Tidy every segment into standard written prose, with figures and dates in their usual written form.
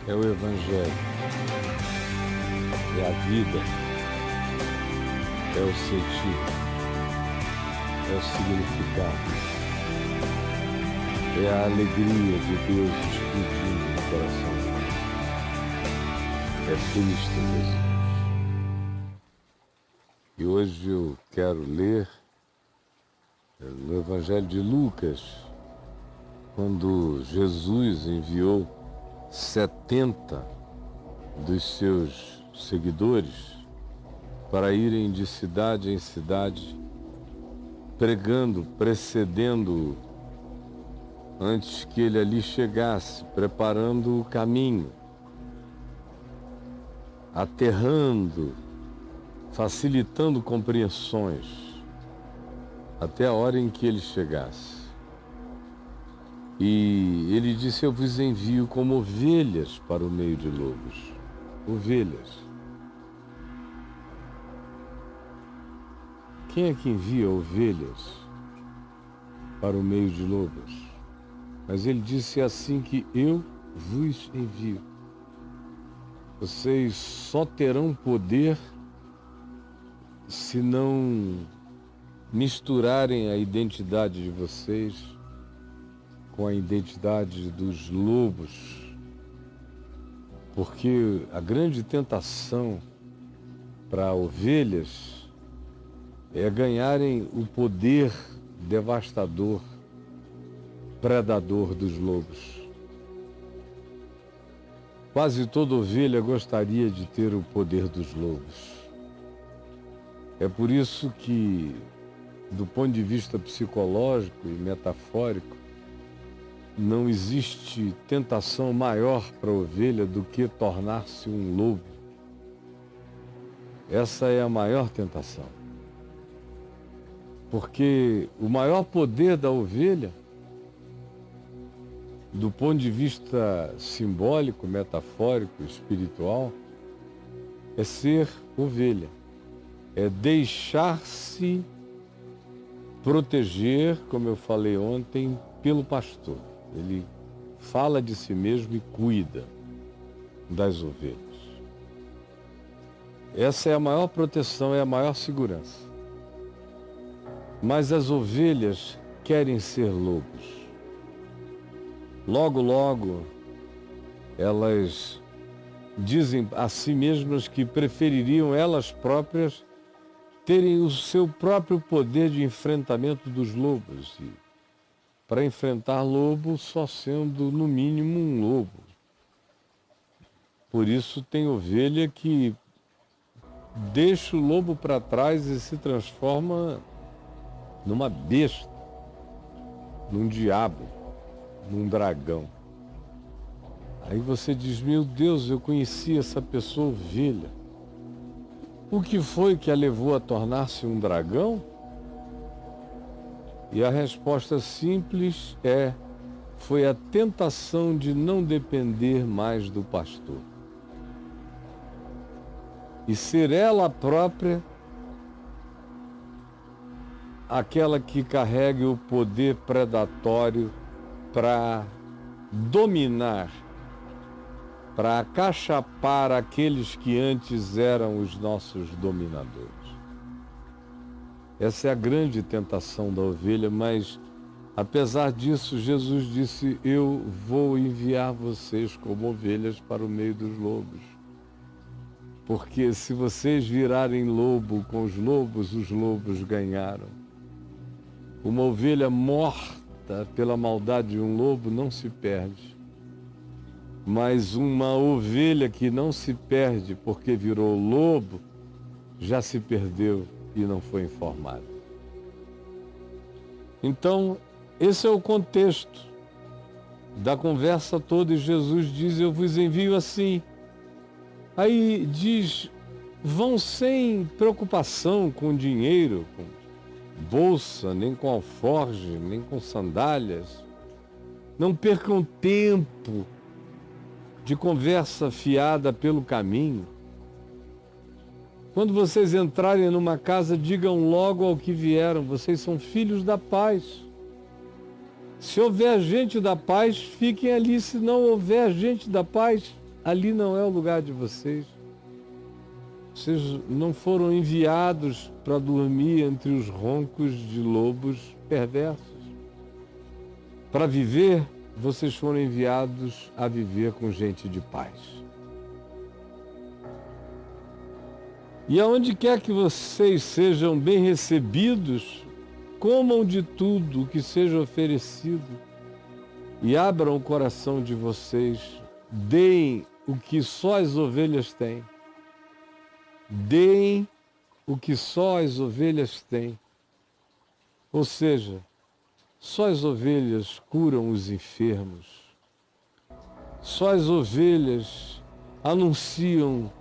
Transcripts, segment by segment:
é o Evangelho, é a vida, é o sentido, é o significado, é a alegria de Deus explodindo no coração. É Cristo Jesus. E hoje eu quero ler no Evangelho de Lucas, quando Jesus enviou 70 dos seus seguidores para irem de cidade em cidade, pregando, precedendo antes que ele ali chegasse, preparando o caminho, aterrando, facilitando compreensões, até a hora em que ele chegasse. E ele disse: eu vos envio como ovelhas para o meio de lobos. Ovelhas. Quem é que envia ovelhas para o meio de lobos? Mas ele disse assim que eu vos envio. Vocês só terão poder se não misturarem a identidade de vocês com a identidade dos lobos. Porque a grande tentação para ovelhas é ganharem o poder devastador, predador dos lobos. Quase toda ovelha gostaria de ter o poder dos lobos. É por isso que, do ponto de vista psicológico e metafórico, não existe tentação maior para a ovelha do que tornar-se um lobo. Essa é a maior tentação. Porque o maior poder da ovelha, do ponto de vista simbólico, metafórico, espiritual, é ser ovelha. É deixar-se proteger, como eu falei ontem, pelo pastor. Ele fala de si mesmo e cuida das ovelhas. Essa é a maior proteção, é a maior segurança. Mas as ovelhas querem ser lobos. Logo, logo, elas dizem a si mesmas que prefeririam elas próprias terem o seu próprio poder de enfrentamento dos lobos. E para enfrentar lobo, só sendo, no mínimo, um lobo. Por isso tem ovelha que deixa o lobo para trás e se transforma numa besta, num diabo, num dragão. Aí você diz: meu Deus, eu conheci essa pessoa ovelha. O que foi que a levou a tornar-se um dragão? E a resposta simples foi a tentação de não depender mais do pastor. E ser ela própria aquela que carregue o poder predatório para dominar, para acachapar aqueles que antes eram os nossos dominadores. Essa é a grande tentação da ovelha, mas apesar disso, Jesus disse: eu vou enviar vocês como ovelhas para o meio dos lobos. Porque se vocês virarem lobo com os lobos ganharam. Uma ovelha morta pela maldade de um lobo não se perde. Mas uma ovelha que não se perde porque virou lobo, já se perdeu e não foi informada. Então, esse é o contexto da conversa toda, e Jesus diz: eu vos envio assim. Aí diz: vão sem preocupação com dinheiro, com bolsa, nem com alforje, nem com sandálias. Não percam tempo de conversa fiada pelo caminho. Quando vocês entrarem numa casa, digam logo ao que vieram: vocês são filhos da paz. Se houver gente da paz, fiquem ali. Se não houver gente da paz, ali não é o lugar de vocês. Vocês não foram enviados para dormir entre os roncos de lobos perversos. Para viver, vocês foram enviados a viver com gente de paz. E aonde quer que vocês sejam bem recebidos, comam de tudo o que seja oferecido e abram o coração de vocês, deem o que só as ovelhas têm. Deem o que só as ovelhas têm. Ou seja, só as ovelhas curam os enfermos. Só as ovelhas anunciam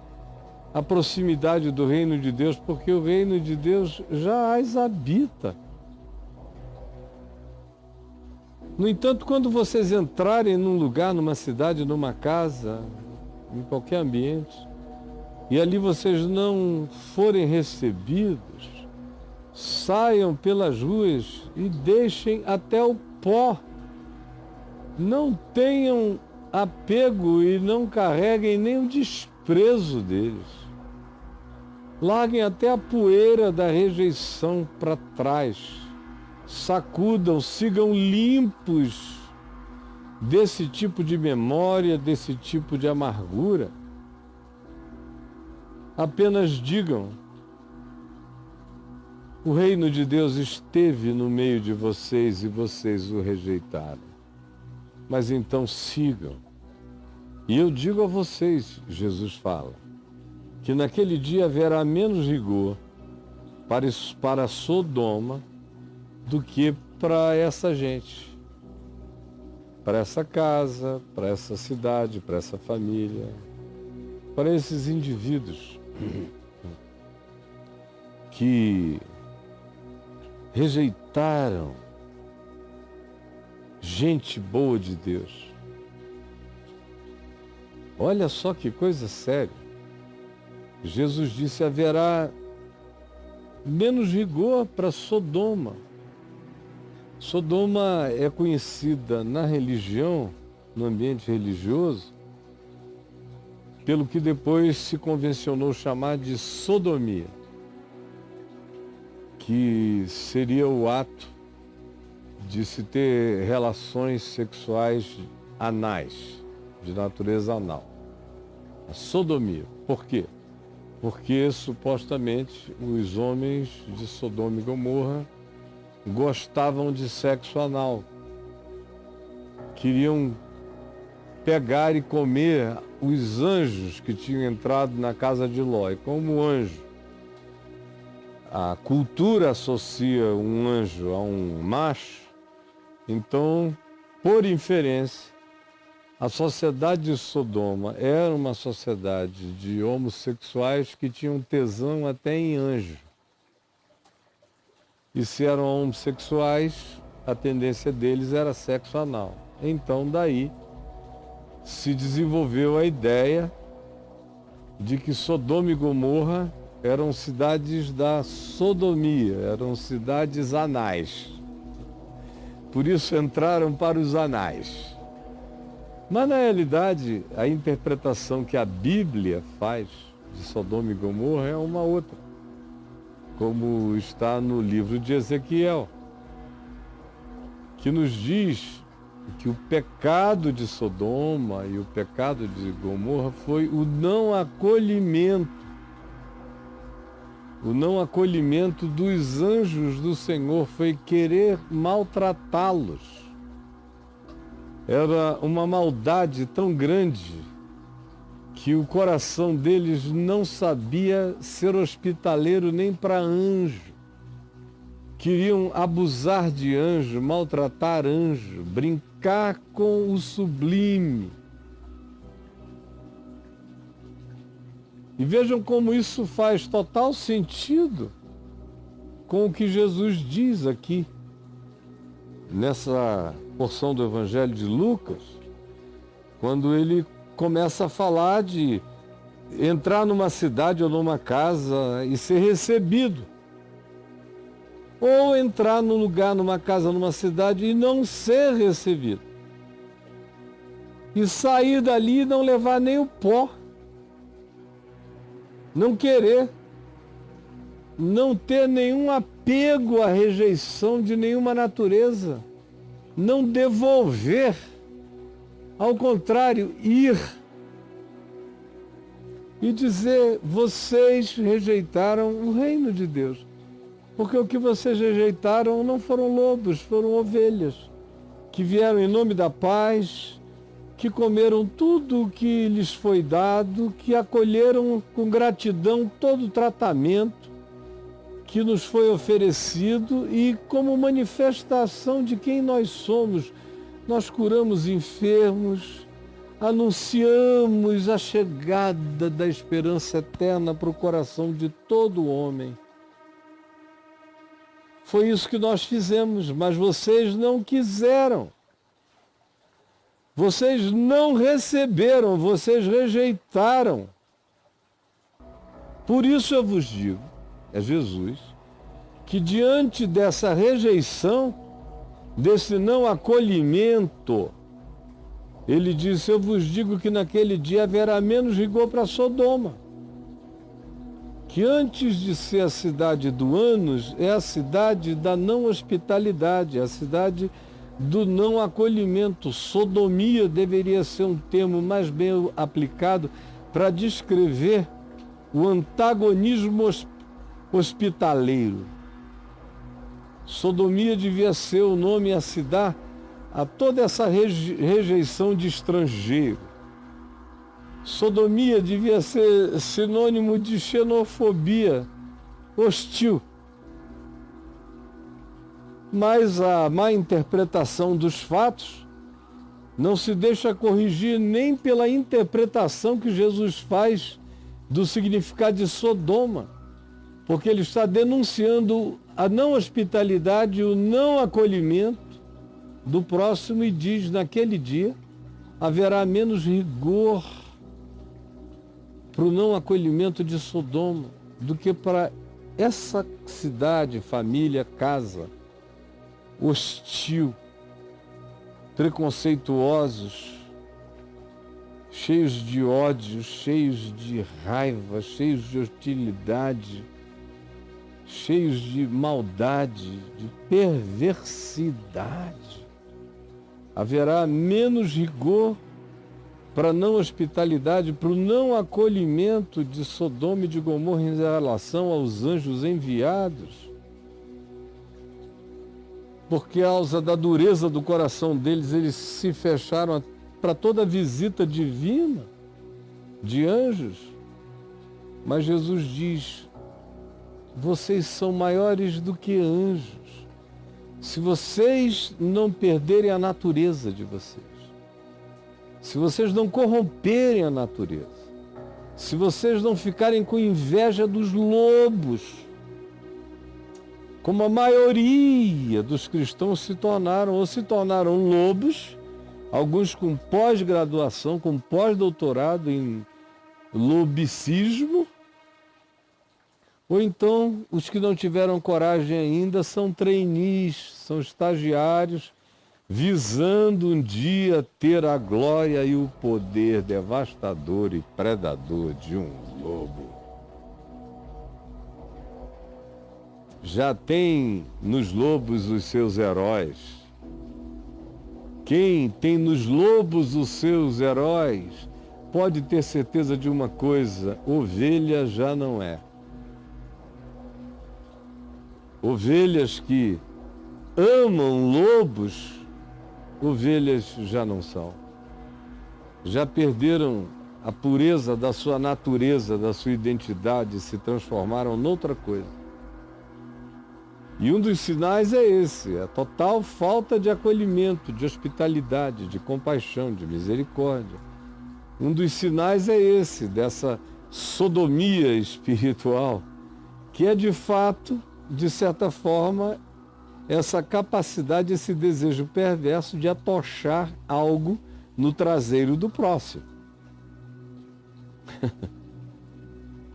a proximidade do reino de Deus, porque o reino de Deus já as habita. No entanto, quando vocês entrarem num lugar, numa cidade, numa casa, em qualquer ambiente, e ali vocês não forem recebidos, saiam pelas ruas e deixem até o pó. Não tenham apego e não carreguem nem o desprezo deles. Larguem até a poeira da rejeição para trás. Sacudam, sigam limpos desse tipo de memória, desse tipo de amargura. Apenas digam: o reino de Deus esteve no meio de vocês e vocês o rejeitaram. Mas então sigam. E eu digo a vocês, Jesus fala, que naquele dia haverá menos rigor para Sodoma do que para essa gente, para essa casa, para essa cidade, para essa família, para esses indivíduos que rejeitaram gente boa de Deus. Olha só que coisa séria. Jesus disse: haverá menos rigor para Sodoma. Sodoma é conhecida na religião, no ambiente religioso, pelo que depois se convencionou chamar de sodomia, que seria o ato de se ter relações sexuais anais, de natureza anal. A sodomia. Por quê? Porque supostamente os homens de Sodoma e Gomorra gostavam de sexo anal. Queriam pegar e comer os anjos que tinham entrado na casa de Ló. E como anjo, a cultura associa um anjo a um macho, então, por inferência, a sociedade de Sodoma era uma sociedade de homossexuais que tinham tesão até em anjo. E se eram homossexuais, a tendência deles era sexo anal. Então, daí, se desenvolveu a ideia de que Sodoma e Gomorra eram cidades da sodomia, eram cidades anais. Por isso entraram para os anais. Mas, na realidade, a interpretação que a Bíblia faz de Sodoma e Gomorra é uma outra, como está no livro de Ezequiel, que nos diz que o pecado de Sodoma e o pecado de Gomorra foi o não acolhimento dos anjos do Senhor, foi querer maltratá-los. Era uma maldade tão grande que o coração deles não sabia ser hospitaleiro nem para anjo. Queriam abusar de anjo, maltratar anjo, brincar com o sublime. E vejam como isso faz total sentido com o que Jesus diz aqui, nessa porção do Evangelho de Lucas, quando ele começa a falar de entrar numa cidade ou numa casa e ser recebido. Ou entrar num lugar, numa casa, numa cidade e não ser recebido. e sair dali e não levar nem o pó. Não querer. Não ter nenhum apego à rejeição de nenhuma natureza. Não devolver. Ao contrário, ir. E dizer, vocês rejeitaram o reino de Deus. Porque o que vocês rejeitaram não foram lobos, foram ovelhas. Que vieram em nome da paz, que comeram tudo o que lhes foi dado, que acolheram com gratidão todo o tratamento que nos foi oferecido e como manifestação de quem nós somos, nós curamos enfermos, anunciamos a chegada da esperança eterna para o coração de todo homem. Foi isso que nós fizemos, mas vocês não quiseram. Vocês não receberam, vocês rejeitaram. Por isso eu vos digo, é Jesus, que diante dessa rejeição, desse não acolhimento, ele disse, eu vos digo que naquele dia haverá menos rigor para Sodoma. Que antes de ser a cidade do ânus, é a cidade da não hospitalidade, é a cidade do não acolhimento. Sodomia deveria ser um termo mais bem aplicado para descrever o antagonismo hospitaleiro. Sodomia devia ser o nome a se dar a toda essa rejeição de estrangeiro. Sodomia devia ser sinônimo de xenofobia hostil. Mas a má interpretação dos fatos não se deixa corrigir nem pela interpretação que Jesus faz do significado de Sodoma, porque ele está denunciando a não hospitalidade, o não acolhimento do próximo e diz, naquele dia haverá menos rigor para o não acolhimento de Sodoma do que para essa cidade, família, casa, hostil, preconceituosos, cheios de ódio, cheios de raiva, cheios de hostilidade, cheios de maldade, de perversidade. Haverá menos rigor para a não hospitalidade, para o não acolhimento de Sodoma e de Gomorra em relação aos anjos enviados. Porque, a causa da dureza do coração deles, eles se fecharam para toda visita divina de anjos. Mas Jesus diz, vocês são maiores do que anjos. Se vocês não perderem a natureza de vocês, se vocês não corromperem a natureza, se vocês não ficarem com inveja dos lobos, como a maioria dos cristãos se tornaram lobos, alguns com pós-graduação, com pós-doutorado em lobicismo, ou então os que não tiveram coragem ainda são trainees, são estagiários, visando um dia ter a glória e o poder devastador e predador de um lobo. Já tem nos lobos os seus heróis. Quem tem nos lobos os seus heróis pode ter certeza de uma coisa, ovelha já não é. Ovelhas que amam lobos, ovelhas já não são. Já perderam a pureza da sua natureza, da sua identidade, se transformaram noutra coisa. E um dos sinais é esse, a total falta de acolhimento, de hospitalidade, de compaixão, de misericórdia. Um dos sinais é esse, dessa sodomia espiritual, que é de fato, de certa forma, essa capacidade, esse desejo perverso de atochar algo no traseiro do próximo.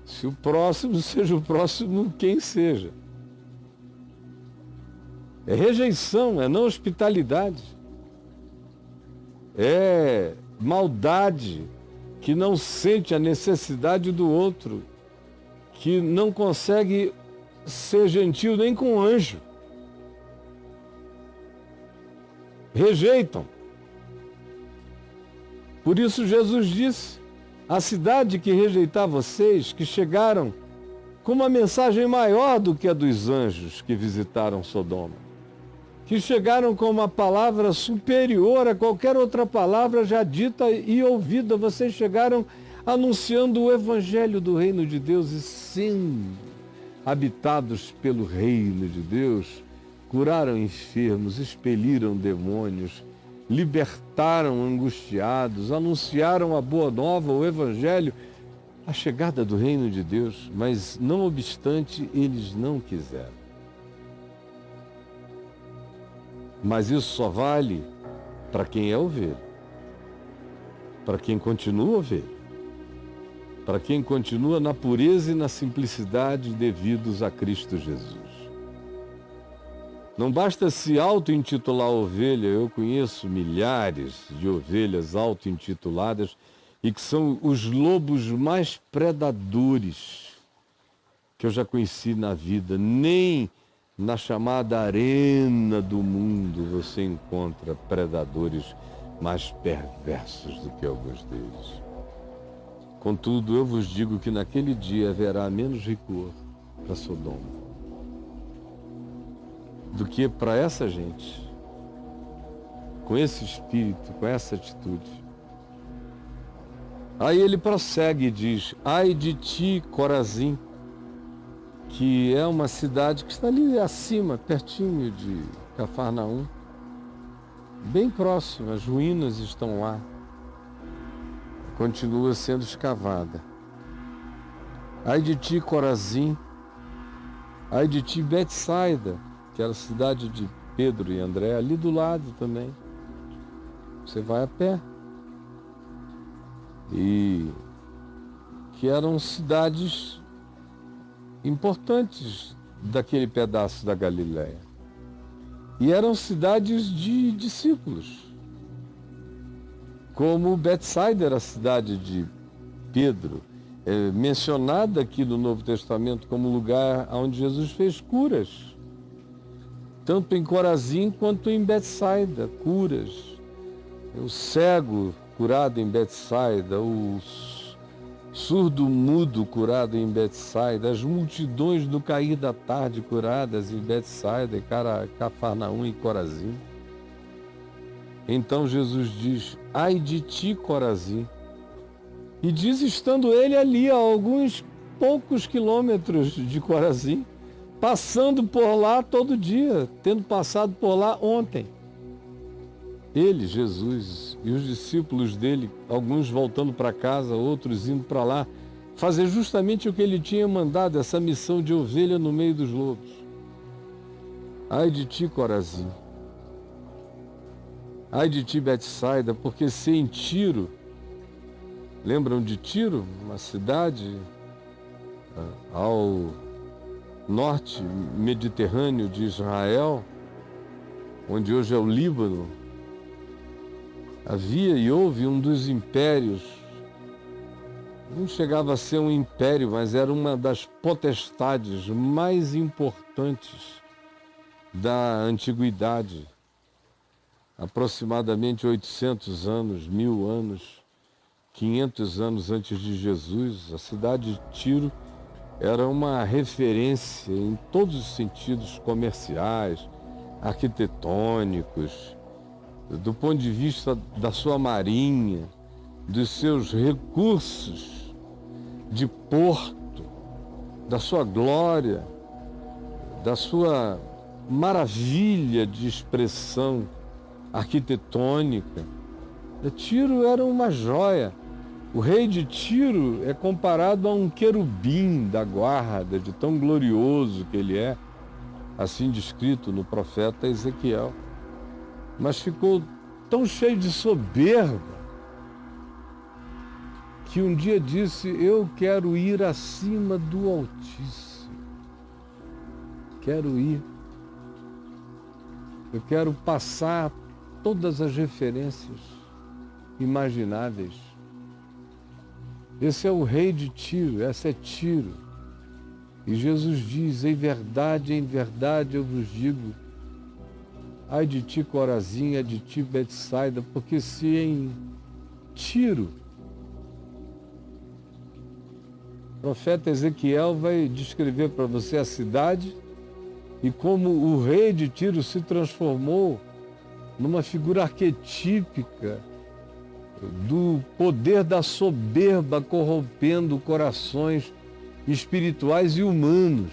Se o próximo seja o próximo, quem seja. É rejeição, é não hospitalidade. É maldade, que não sente a necessidade do outro, que não consegue ser gentil nem com um anjo. Rejeitam. Por isso Jesus disse: a cidade que rejeitar vocês, que chegaram com uma mensagem maior do que a dos anjos que visitaram Sodoma, que chegaram com uma palavra superior a qualquer outra palavra já dita e ouvida. Vocês chegaram anunciando o evangelho do reino de Deus e sendo habitados pelo reino de Deus, curaram enfermos, expeliram demônios, libertaram angustiados, anunciaram a boa nova, o evangelho, a chegada do reino de Deus, mas não obstante, eles não quiseram. Mas isso só vale para quem é ovelha, para quem continua ovelha, para quem continua na pureza e na simplicidade devidos a Cristo Jesus. Não basta se auto-intitular ovelha. Eu conheço milhares de ovelhas auto-intituladas e que são os lobos mais predadores que eu já conheci na vida. Nem na chamada arena do mundo você encontra predadores mais perversos do que alguns deles. Contudo, eu vos digo que naquele dia haverá menos rigor para Sodoma do que para essa gente, com esse espírito, com essa atitude. Aí ele prossegue e diz: ai de ti, Corazim, que é uma cidade que está ali acima, pertinho de Cafarnaum, bem próximo, as ruínas estão lá, continua sendo escavada. Ai de ti, Corazim, ai de ti, Betsaida, que era a cidade de Pedro e André, ali do lado também. Você vai a pé. E que eram cidades importantes daquele pedaço da Galileia. E eram cidades de discípulos. Como Betsaida era a cidade de Pedro, mencionada aqui no Novo Testamento como lugar onde Jesus fez curas. Tanto em Corazim quanto em Betsaida, curas. O cego curado em Betsaida, o surdo-mudo curado em Betsaida, as multidões no cair da tarde curadas em Betsaida, Cafarnaum e Corazim. Então Jesus diz: ai de ti, Corazim. E diz estando ele ali a alguns poucos quilômetros de Corazim, passando por lá todo dia, tendo passado por lá ontem. Ele, Jesus, e os discípulos dele, alguns voltando para casa, outros indo para lá, fazer justamente o que ele tinha mandado, essa missão de ovelha no meio dos lobos. Ai de ti, Corazim. Ai de ti, Betsaida, porque se em Tiro, lembram de Tiro, uma cidade ao norte mediterrâneo de Israel, onde hoje é o Líbano, havia e houve um dos impérios, não chegava a ser um império, mas era uma das potestades mais importantes da antiguidade, aproximadamente 800 anos, 1000 anos, 500 anos antes de Jesus. A cidade de Tiro era uma referência em todos os sentidos comerciais, arquitetônicos, do ponto de vista da sua marinha, dos seus recursos de porto, da sua glória, da sua maravilha de expressão arquitetônica. Tiro era uma joia. O rei de Tiro é comparado a um querubim da guarda, de tão glorioso que ele é, assim descrito no profeta Ezequiel. Mas ficou tão cheio de soberba que um dia disse: eu quero ir acima do Altíssimo. Quero ir. Eu quero passar todas as referências. imagináveis. Esse é o rei de Tiro, essa é Tiro. E Jesus diz, em verdade eu vos digo, ai de ti, Corazim, ai de ti, Betsaida, porque se em Tiro, o profeta Ezequiel vai descrever para você a cidade e como o rei de Tiro se transformou numa figura arquetípica do poder da soberba corrompendo corações espirituais e humanos.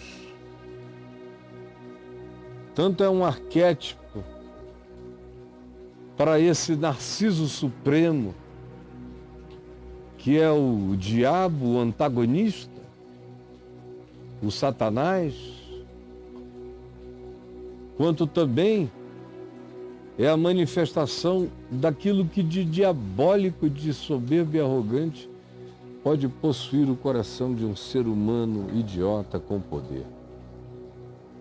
Tanto é um arquétipo para esse Narciso Supremo, que é o diabo, o antagonista, o Satanás, quanto também é a manifestação daquilo que de diabólico, de soberbo e arrogante pode possuir o coração de um ser humano idiota com poder.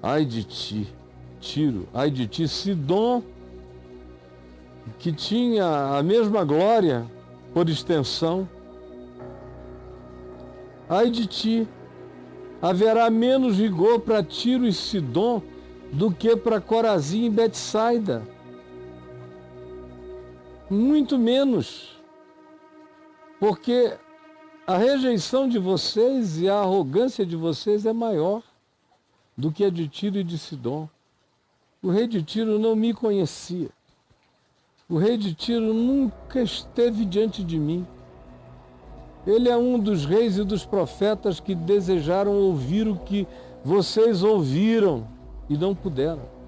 Ai de ti, Tiro, ai de ti, Sidom, que tinha a mesma glória por extensão. Ai de ti, haverá menos rigor para Tiro e Sidom do que para Corazim e Betsaida. Muito menos, porque a rejeição de vocês e a arrogância de vocês é maior do que a de Tiro e de Sidom. O rei de Tiro não me conhecia. O rei de Tiro nunca esteve diante de mim. Ele é um dos reis e dos profetas que desejaram ouvir o que vocês ouviram e não puderam.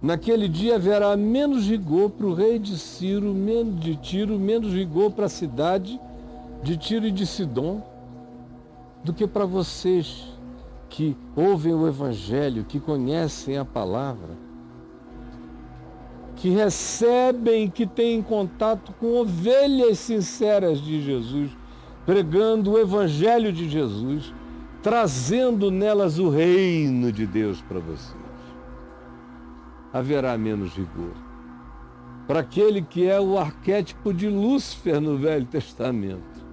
Naquele dia haverá menos rigor para o rei de Tiro, menos rigor para a cidade de Tiro e de Sidom, do que para vocês que ouvem o Evangelho, que conhecem a palavra, que recebem, que têm contato com ovelhas sinceras de Jesus, pregando o Evangelho de Jesus, trazendo nelas o reino de Deus para vocês. Haverá menos rigor. Para aquele que é o arquétipo de Lúcifer no Velho Testamento,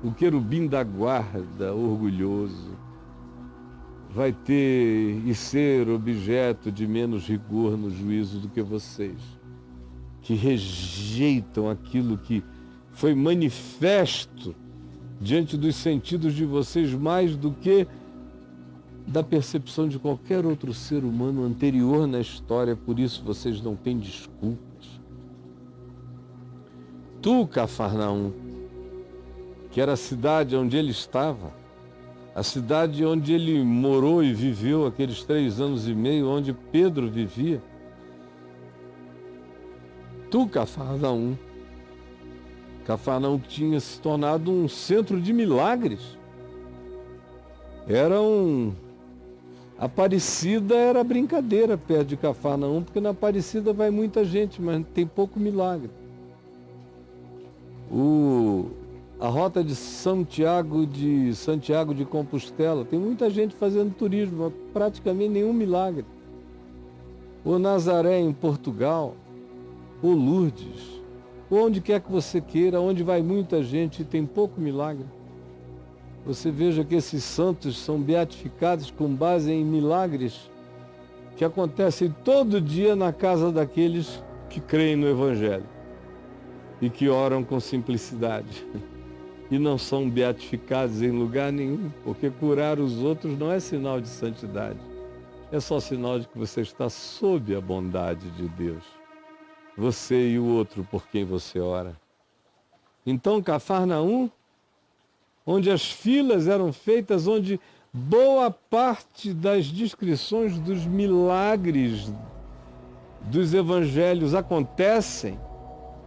o querubim da guarda, orgulhoso, vai ter e ser objeto de menos rigor no juízo do que vocês, que rejeitam aquilo que foi manifesto diante dos sentidos de vocês mais do que da percepção de qualquer outro ser humano anterior na história, por isso vocês não têm desculpas. Tu, Cafarnaum, que era a cidade onde ele estava, a cidade onde ele morou e viveu aqueles 3 anos e meio, onde Pedro vivia. Tu, Cafarnaum, Cafarnaum tinha se tornado um centro de milagres. Aparecida era brincadeira perto de Cafarnaum, porque na Aparecida vai muita gente, mas tem pouco milagre. A rota de Santiago de Compostela, tem muita gente fazendo turismo, mas praticamente nenhum milagre. O Nazaré em Portugal, o Lourdes, onde quer que você queira, onde vai muita gente e tem pouco milagre. Você veja que esses santos são beatificados com base em milagres que acontecem todo dia na casa daqueles que creem no Evangelho e que oram com simplicidade. E não são beatificados em lugar nenhum, porque curar os outros não é sinal de santidade. É só sinal de que você está sob a bondade de Deus. Você e o outro por quem você ora. Então, Cafarnaum, onde as filas eram feitas, onde boa parte das descrições dos milagres dos evangelhos acontecem,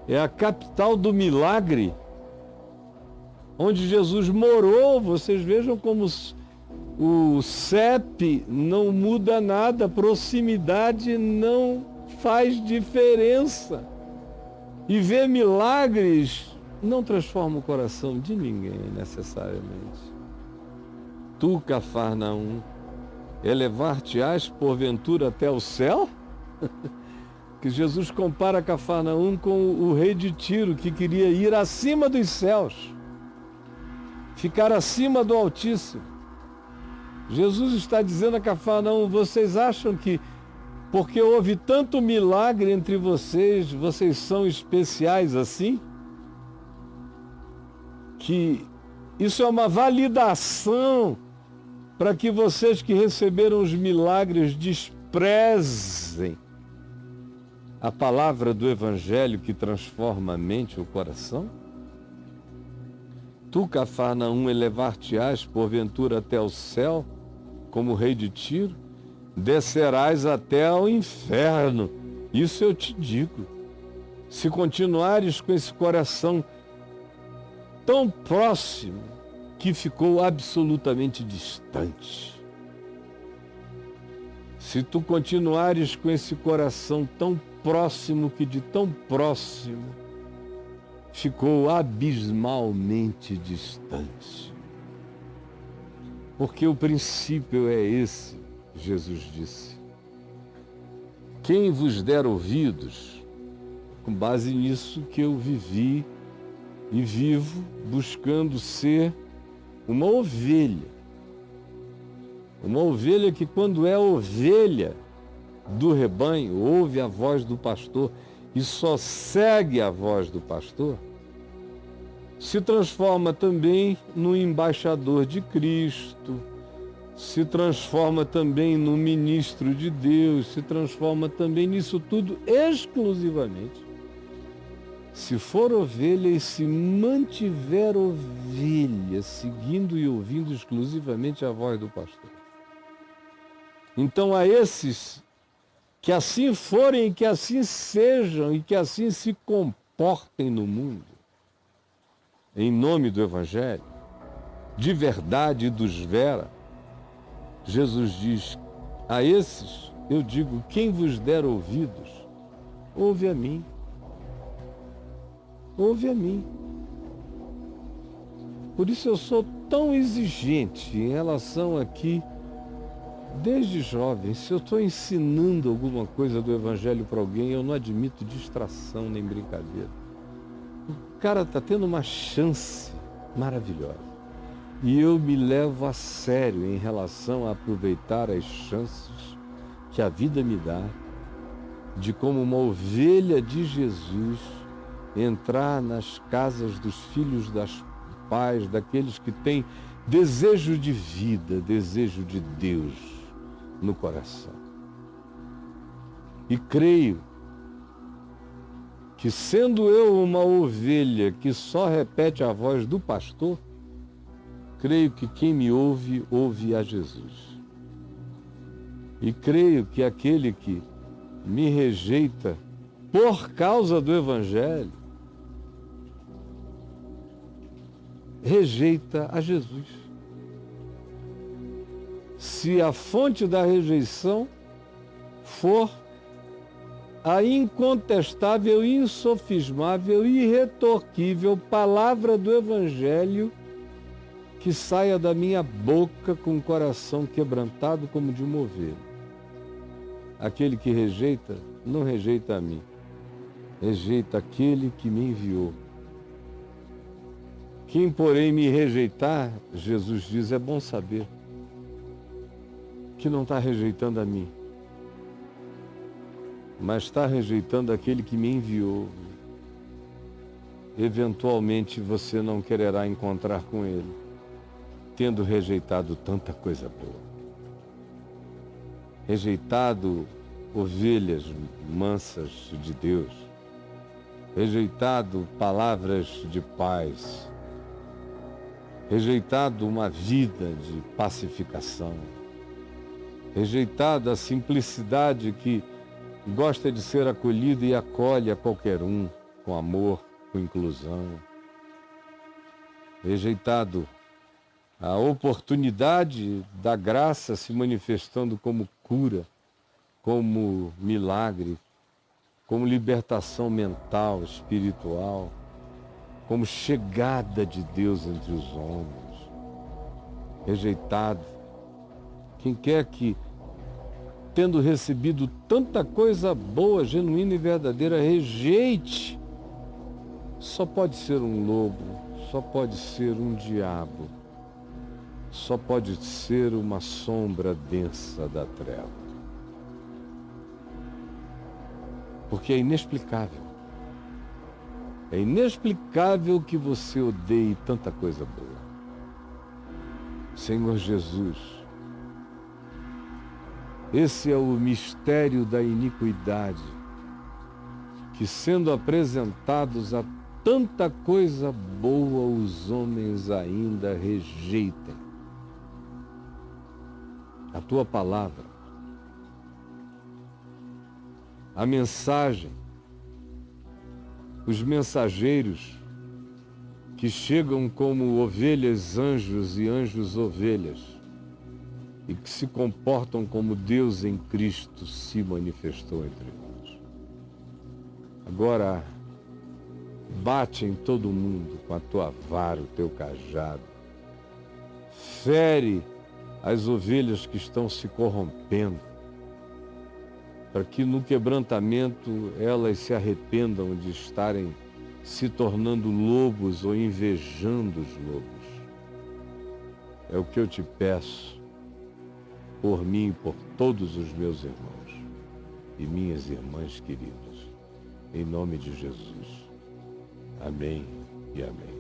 é a capital do milagre, onde Jesus morou. Vocês vejam como o CEP não muda nada, proximidade não faz diferença. E ver milagres não transforma o coração de ninguém necessariamente. Tu, Cafarnaum, elevar-te-ás porventura até o céu? que Jesus compara Cafarnaum com o rei de Tiro, que queria ir acima dos céus, ficar acima do Altíssimo. Jesus está dizendo a Cafarnaum: vocês acham que porque houve tanto milagre entre vocês, vocês são especiais assim? Que isso é uma validação para que vocês que receberam os milagres desprezem a palavra do Evangelho que transforma a mente e o coração? Tu, Cafarnaum, elevar-te-ás porventura até o céu, como rei de Tiro? Descerás até ao inferno, isso eu te digo. Se continuares com esse coração tão próximo que ficou absolutamente distante. Se tu continuares com esse coração tão próximo que de tão próximo ficou abismalmente distante. Porque o princípio é esse, Jesus disse. Quem vos der ouvidos, com base nisso que eu vivi e vivo, buscando ser uma ovelha. Uma ovelha que, quando é ovelha do rebanho, ouve a voz do pastor e só segue a voz do pastor, se transforma também no embaixador de Cristo, se transforma também no ministro de Deus, se transforma também nisso tudo exclusivamente. Se for ovelha e se mantiver ovelha, seguindo e ouvindo exclusivamente a voz do pastor. Então, a esses que assim forem e que assim sejam e que assim se comportem no mundo, em nome do Evangelho, de verdade e dos vera, Jesus diz: a esses eu digo, quem vos der ouvidos, ouve a mim. Ouve a mim. Por isso eu sou tão exigente em relação aqui, desde jovem. Se eu estou ensinando alguma coisa do Evangelho para alguém, eu não admito distração nem brincadeira. O cara está tendo uma chance maravilhosa. E eu me levo a sério em relação a aproveitar as chances que a vida me dá de, como uma ovelha de Jesus, entrar nas casas dos filhos das pais, daqueles que têm desejo de vida, desejo de Deus no coração. E creio que, sendo eu uma ovelha que só repete a voz do pastor, creio que quem me ouve, ouve a Jesus. E creio que aquele que me rejeita por causa do Evangelho, rejeita a Jesus. Se a fonte da rejeição for a incontestável, insofismável, irretorquível palavra do Evangelho que saia da minha boca com o coração quebrantado como de uma ovelha. Aquele que rejeita, não rejeita a mim, rejeita aquele que me enviou. Quem, porém, me rejeitar, Jesus diz, é bom saber que não está rejeitando a mim, mas está rejeitando aquele que me enviou. Eventualmente você não quererá encontrar com ele, tendo rejeitado tanta coisa boa. Rejeitado ovelhas mansas de Deus, rejeitado palavras de paz, rejeitado uma vida de pacificação, rejeitado a simplicidade que gosta de ser acolhida e acolhe a qualquer um com amor, com inclusão, rejeitado a oportunidade da graça se manifestando como cura, como milagre, como libertação mental, espiritual, como chegada de Deus entre os homens. Rejeitado. Quem quer que tendo recebido tanta coisa boa, genuína e verdadeira, rejeite, só pode ser um lobo, só pode ser um diabo, só pode ser uma sombra densa da treva. Porque é inexplicável. É inexplicável que você odeie tanta coisa boa. Senhor Jesus, esse é o mistério da iniquidade, que sendo apresentados a tanta coisa boa, os homens ainda rejeitem a tua palavra, a mensagem, os mensageiros que chegam como ovelhas anjos e anjos ovelhas e que se comportam como Deus em Cristo se manifestou entre nós. Agora, bate em todo mundo com a tua vara, o teu cajado. Fere as ovelhas que estão se corrompendo, para que no quebrantamento elas se arrependam de estarem se tornando lobos ou invejando os lobos. É o que eu te peço, por mim e por todos os meus irmãos e minhas irmãs queridas, em nome de Jesus. Amém e amém.